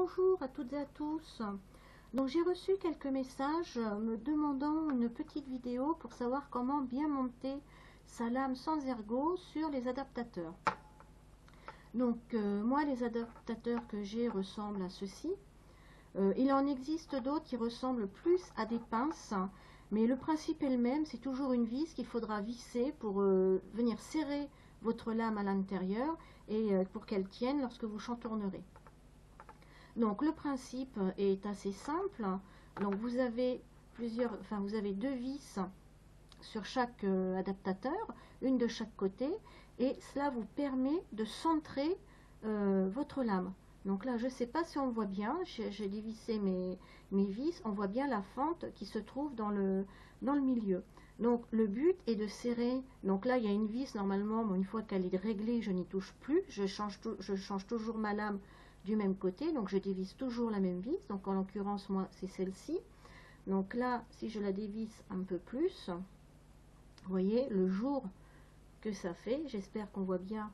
Bonjour à toutes et à tous. Donc j'ai reçu quelques messages me demandant une petite vidéo pour savoir comment bien monter sa lame sans ergot sur les adaptateurs. Donc moi les adaptateurs que j'ai ressemblent à ceci. Il en existe d'autres qui ressemblent plus à des pinces, mais le principe est le même, c'est toujours une vis qu'il faudra visser pour venir serrer votre lame à l'intérieur et pour qu'elle tienne lorsque vous chantournerez. Donc le principe est assez simple. Donc vous avez vous avez deux vis sur chaque adaptateur, une de chaque côté, et cela vous permet de centrer votre lame. Donc là, je ne sais pas si on voit bien, j'ai dévissé mes vis, on voit bien la fente qui se trouve dans le milieu. Donc le but est de serrer, donc là il y a une vis normalement, bon, une fois qu'elle est réglée, je n'y touche plus, je change toujours ma lame du même côté, donc je dévisse toujours la même vis, donc en l'occurrence moi c'est celle-ci. Donc là, si je la dévisse un peu plus, vous voyez le jour que ça fait, j'espère qu'on voit bien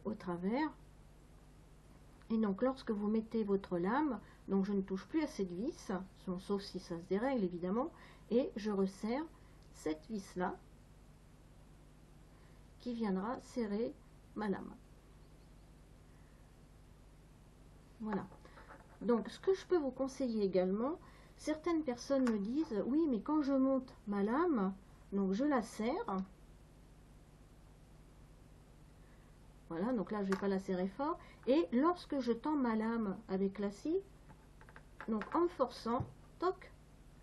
au travers. Et donc lorsque vous mettez votre lame, donc je ne touche plus à cette vis, sauf si ça se dérègle évidemment, et je resserre cette vis là qui viendra serrer ma lame. Voilà. Donc ce que je peux vous conseiller également, certaines personnes me disent oui mais quand je monte ma lame, donc je la serre. Voilà, donc là je ne vais pas la serrer fort. Et lorsque je tends ma lame avec la scie, donc en forçant, toc,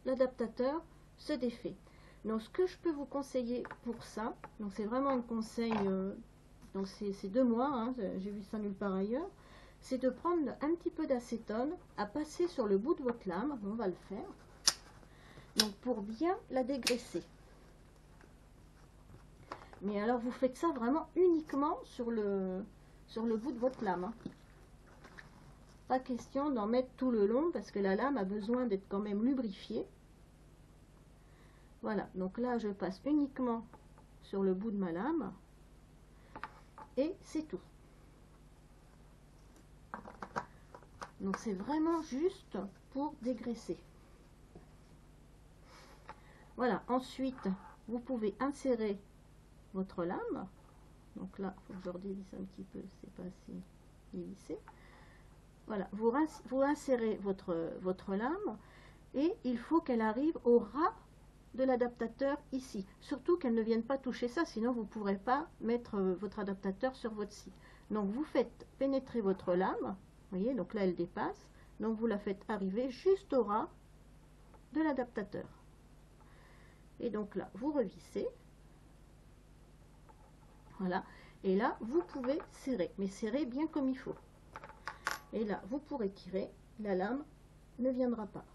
l'adaptateur se défait. Donc ce que je peux vous conseiller pour ça, donc c'est vraiment un conseil, donc c'est de moi, hein, j'ai vu ça nulle part ailleurs, c'est de prendre un petit peu d'acétone à passer sur le bout de votre lame, on va le faire, donc pour bien la dégraisser. Mais alors vous faites ça vraiment uniquement sur le bout de votre lame, hein. Pas question d'en mettre tout le long parce que la lame a besoin d'être quand même lubrifiée. Voilà, donc là je passe uniquement sur le bout de ma lame et c'est tout. Donc c'est vraiment juste pour dégraisser. Voilà, ensuite vous pouvez insérer votre lame. Donc là, il faut que je redévisse un petit peu, c'est pas assez dévissé. Voilà, vous insérez votre lame et il faut qu'elle arrive au ras de l'adaptateur ici. Surtout qu'elle ne vienne pas toucher ça, sinon vous ne pourrez pas mettre votre adaptateur sur votre scie. Donc vous faites pénétrer votre lame, vous voyez, donc là elle dépasse, donc vous la faites arriver juste au ras de l'adaptateur. Et donc là, vous revissez. Voilà, et là vous pouvez serrer, mais serrer bien comme il faut. Et là vous pourrez tirer, la lame ne viendra pas.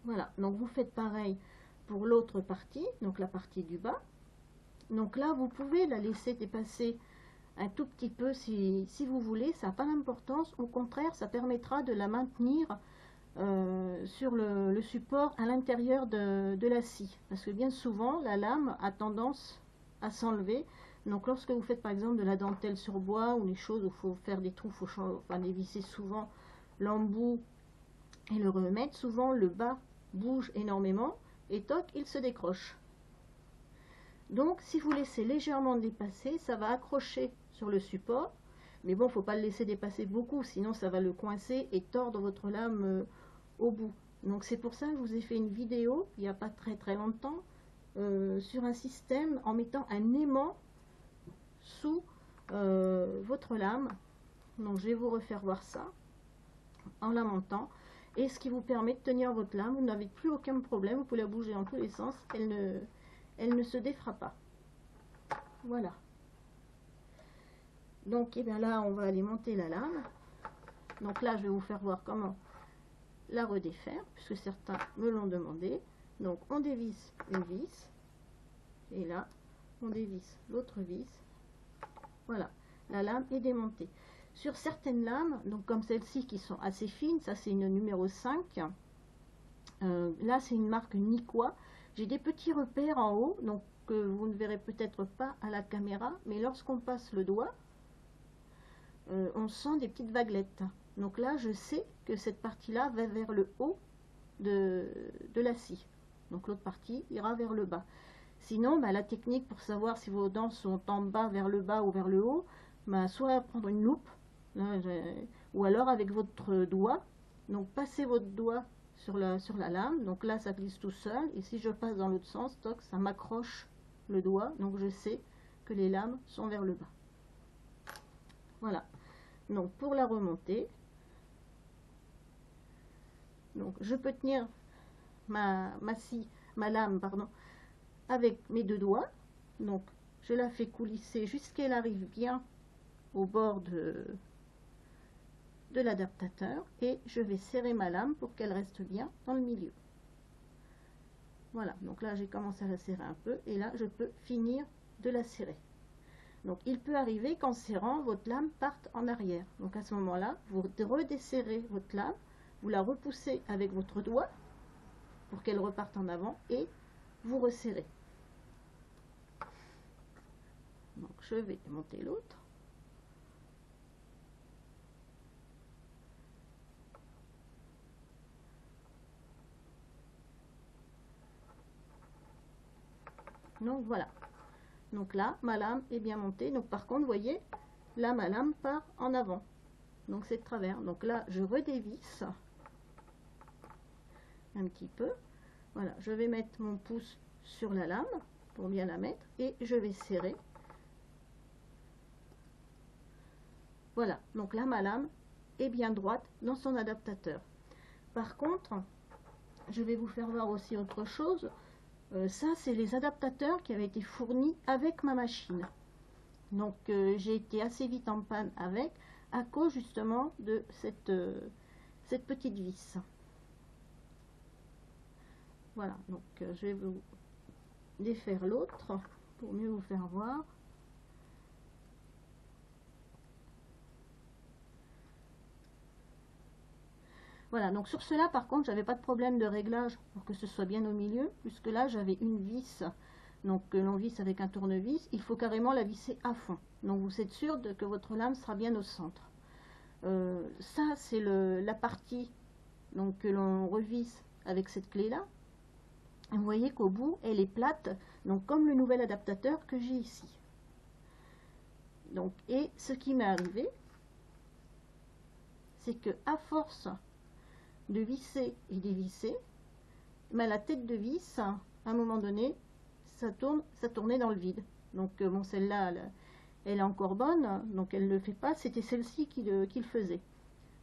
Voilà, donc vous faites pareil pour l'autre partie, donc la partie du bas. Donc là vous pouvez la laisser dépasser un tout petit peu si vous voulez, ça n'a pas d'importance, au contraire ça permettra de la maintenir sur le support à l'intérieur de la scie, parce que bien souvent la lame a tendance à s'enlever. Donc lorsque vous faites par exemple de la dentelle sur bois ou les choses où il faut faire des trous, il faut dévisser souvent l'embout et le remettre, souvent le bas bouge énormément et toc, il se décroche. Donc si vous laissez légèrement dépasser, ça va accrocher sur le support, mais bon, faut pas le laisser dépasser beaucoup, sinon ça va le coincer et tordre votre lame au bout. Donc c'est pour ça que je vous ai fait une vidéo il n'y a pas très longtemps sur un système en mettant un aimant sous votre lame. Donc je vais vous refaire voir ça en la montant, et ce qui vous permet de tenir votre lame. Vous n'avez plus aucun problème, vous pouvez la bouger dans tous les sens, elle ne se défera pas. Voilà. Donc et bien là on va aller monter la lame. Donc là je vais vous faire voir comment la redéfaire, puisque certains me l'ont demandé. Donc on dévisse une vis, et là on dévisse l'autre vis. Voilà, la lame est démontée. Sur certaines lames, donc comme celles-ci qui sont assez fines, ça c'est une numéro 5, là c'est une marque Niqua. J'ai des petits repères en haut, donc que vous ne verrez peut-être pas à la caméra, mais lorsqu'on passe le doigt, on sent des petites vaguelettes. Donc là, je sais que cette partie-là va vers le haut de la scie. Donc l'autre partie ira vers le bas. Sinon, la technique pour savoir si vos dents sont en bas vers le bas ou vers le haut, soit prendre une loupe, ou alors avec votre doigt. Donc passez votre doigt sur la lame. Donc là, ça glisse tout seul. Et si je passe dans l'autre sens, toc, ça m'accroche le doigt. Donc je sais que les lames sont vers le bas. Voilà. Donc pour la remonter, donc je peux tenir ma lame, pardon, avec mes deux doigts. Donc je la fais coulisser jusqu'à qu'elle arrive bien au bord de l'adaptateur et je vais serrer ma lame pour qu'elle reste bien dans le milieu. Voilà, donc là j'ai commencé à la serrer un peu et là je peux finir de la serrer. Donc il peut arriver qu'en serrant, votre lame parte en arrière. Donc à ce moment-là, vous redesserrez votre lame, vous la repoussez avec votre doigt pour qu'elle reparte en avant et vous resserrez. Donc je vais monter l'autre. Donc voilà. Donc là, ma lame est bien montée. Donc par contre, vous voyez, là, ma lame part en avant. Donc c'est de travers. Donc là, je redévisse un petit peu. Voilà, je vais mettre mon pouce sur la lame pour bien la mettre et je vais serrer. Voilà, donc là, ma lame est bien droite dans son adaptateur. Par contre, je vais vous faire voir aussi autre chose. Ça, c'est les adaptateurs qui avaient été fournis avec ma machine. Donc, j'ai été assez vite en panne avec, à cause justement de cette petite vis. Voilà, donc je vais vous défaire l'autre pour mieux vous faire voir. Voilà, donc sur cela par contre j'avais pas de problème de réglage pour que ce soit bien au milieu, puisque là j'avais une vis, donc l'on visse avec un tournevis, il faut carrément la visser à fond. Donc vous êtes sûr que votre lame sera bien au centre. Ça c'est la partie donc, que l'on revisse avec cette clé là. Et vous voyez qu'au bout elle est plate, donc comme le nouvel adaptateur que j'ai ici. Donc, et ce qui m'est arrivé, c'est que à force de visser et dévisser, la tête de vis, à un moment donné, ça tournait dans le vide. Donc bon, celle-là, elle est encore bonne, donc elle ne le fait pas, c'était celle-ci qui le faisait.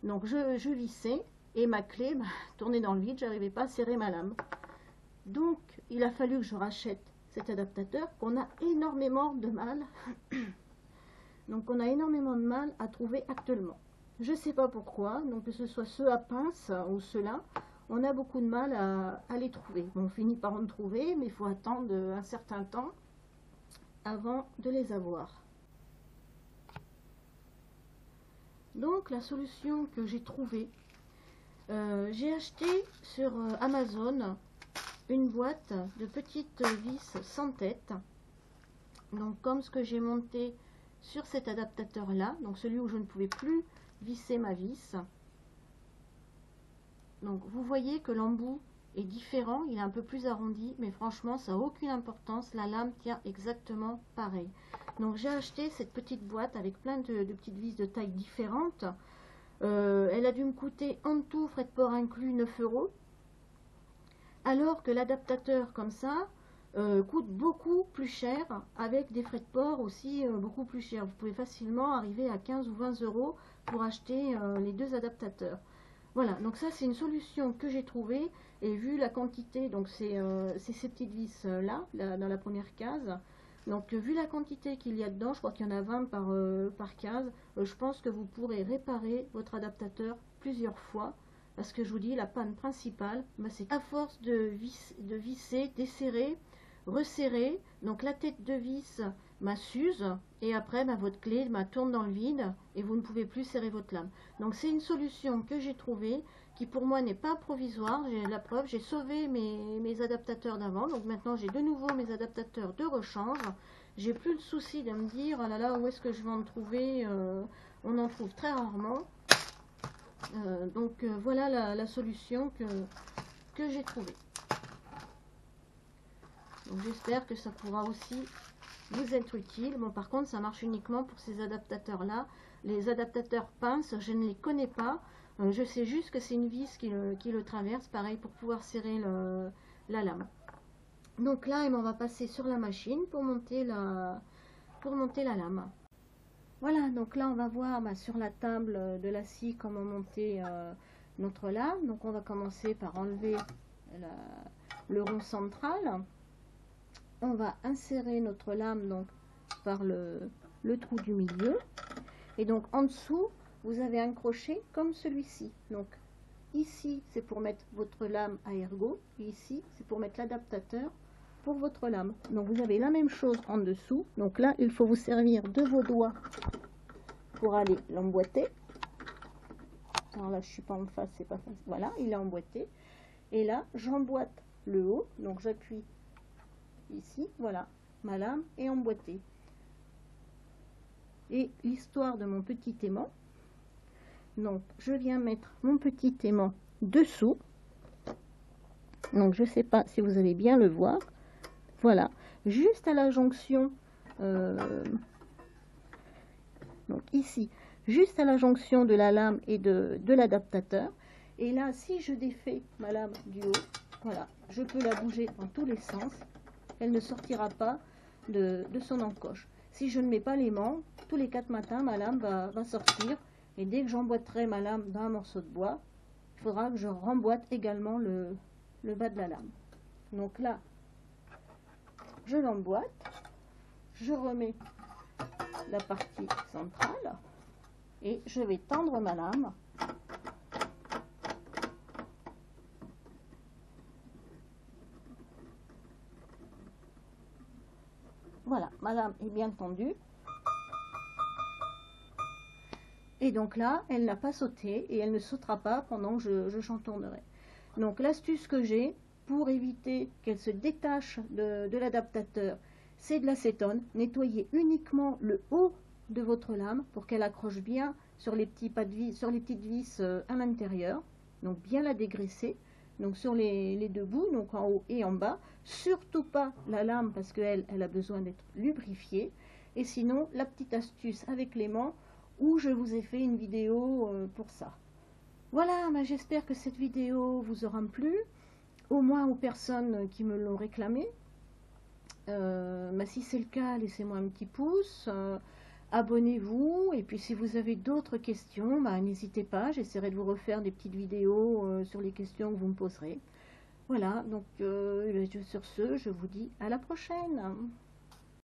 Donc je vissais, et ma clé tournait dans le vide, j'arrivais pas à serrer ma lame. Donc il a fallu que je rachète cet adaptateur, qu'on a énormément de mal, donc on a énormément de mal à trouver actuellement. Je ne sais pas pourquoi, donc que ce soit ceux à pince ou ceux-là, on a beaucoup de mal à les trouver. Bon, on finit par en trouver, mais il faut attendre un certain temps avant de les avoir. Donc la solution que j'ai trouvée, j'ai acheté sur Amazon une boîte de petites vis sans tête. Donc comme ce que j'ai monté sur cet adaptateur là, donc celui où je ne pouvais plus visser ma vis. Donc vous voyez que l'embout est différent, il est un peu plus arrondi, mais franchement ça n'a aucune importance, la lame tient exactement pareil. Donc j'ai acheté cette petite boîte avec plein de petites vis de taille différentes. Elle a dû me coûter en tout, frais de port inclus, 9 €, alors que l'adaptateur comme ça coûte beaucoup plus cher, avec des frais de port aussi beaucoup plus chers. Vous pouvez facilement arriver à 15 ou 20 € pour acheter les deux adaptateurs. Voilà, donc ça c'est une solution que j'ai trouvée, et vu la quantité, donc c'est ces petites vis là, dans la première case, donc vu la quantité qu'il y a dedans, je crois qu'il y en a 20 par case, je pense que vous pourrez réparer votre adaptateur plusieurs fois, parce que je vous dis, la panne principale, c'est à force de visser, desserrer, resserrer, donc la tête de vis s'use, et après votre clé tourne dans le vide et vous ne pouvez plus serrer votre lame. Donc c'est une solution que j'ai trouvée, qui pour moi n'est pas provisoire. J'ai la preuve, j'ai sauvé mes adaptateurs d'avant, donc maintenant j'ai de nouveau mes adaptateurs de rechange. j'ai plus le souci de me dire, oh là là, où est-ce que je vais en trouver, on en trouve très rarement. Donc voilà la solution que j'ai trouvée. Donc j'espère que ça pourra aussi vous être utile. Bon, par contre, ça marche uniquement pour ces adaptateurs-là. Les adaptateurs pinces, je ne les connais pas. Je sais juste que c'est une vis qui le traverse, pareil, pour pouvoir serrer la lame. Donc là, on va passer sur la machine pour monter la lame. Voilà, donc là, on va voir sur la table de la scie comment monter notre lame. Donc on va commencer par enlever le rond central. On va insérer notre lame donc par le trou du milieu. Et donc en dessous, vous avez un crochet comme celui-ci. Donc ici, c'est pour mettre votre lame à ergot. Et ici, c'est pour mettre l'adaptateur pour votre lame. Donc vous avez la même chose en dessous. Donc là, il faut vous servir de vos doigts pour aller l'emboîter. Alors là, je suis pas en face, c'est pas facile. Voilà, il est emboîté. Et là, j'emboîte le haut. Donc j'appuie ici, voilà, ma lame est emboîtée. Et l'histoire de mon petit aimant, donc je viens mettre mon petit aimant dessous. Donc je sais pas si vous allez bien le voir, voilà, juste à la jonction, donc ici, juste à la jonction de la lame et de l'adaptateur. Et là, si je défais ma lame du haut, voilà, je peux la bouger dans tous les sens. Elle ne sortira pas de son encoche. Si je ne mets pas l'aimant, tous les 4 matins, ma lame va sortir. Et dès que j'emboîterai ma lame dans un morceau de bois, il faudra que je remboîte également le bas de la lame. Donc là, je l'emboîte. Je remets la partie centrale. Et je vais tendre ma lame. Voilà, ma lame est bien tendue. Et donc là, elle n'a pas sauté et elle ne sautera pas pendant que je chantournerai. Donc l'astuce que j'ai pour éviter qu'elle se détache de l'adaptateur, c'est de l'acétone. Nettoyez uniquement le haut de votre lame pour qu'elle accroche bien sur les petits pas de vis, sur les petites vis à l'intérieur. Donc bien la dégraisser. Donc sur les deux bouts, donc en haut et en bas. Surtout pas la lame parce qu'elle a besoin d'être lubrifiée. Et sinon, la petite astuce avec l'aimant où je vous ai fait une vidéo pour ça. Voilà, j'espère que cette vidéo vous aura plu, au moins aux personnes qui me l'ont réclamé. Si c'est le cas, laissez-moi un petit pouce. Abonnez-vous, et puis si vous avez d'autres questions, n'hésitez pas, j'essaierai de vous refaire des petites vidéos sur les questions que vous me poserez. Voilà, donc sur ce, je vous dis à la prochaine.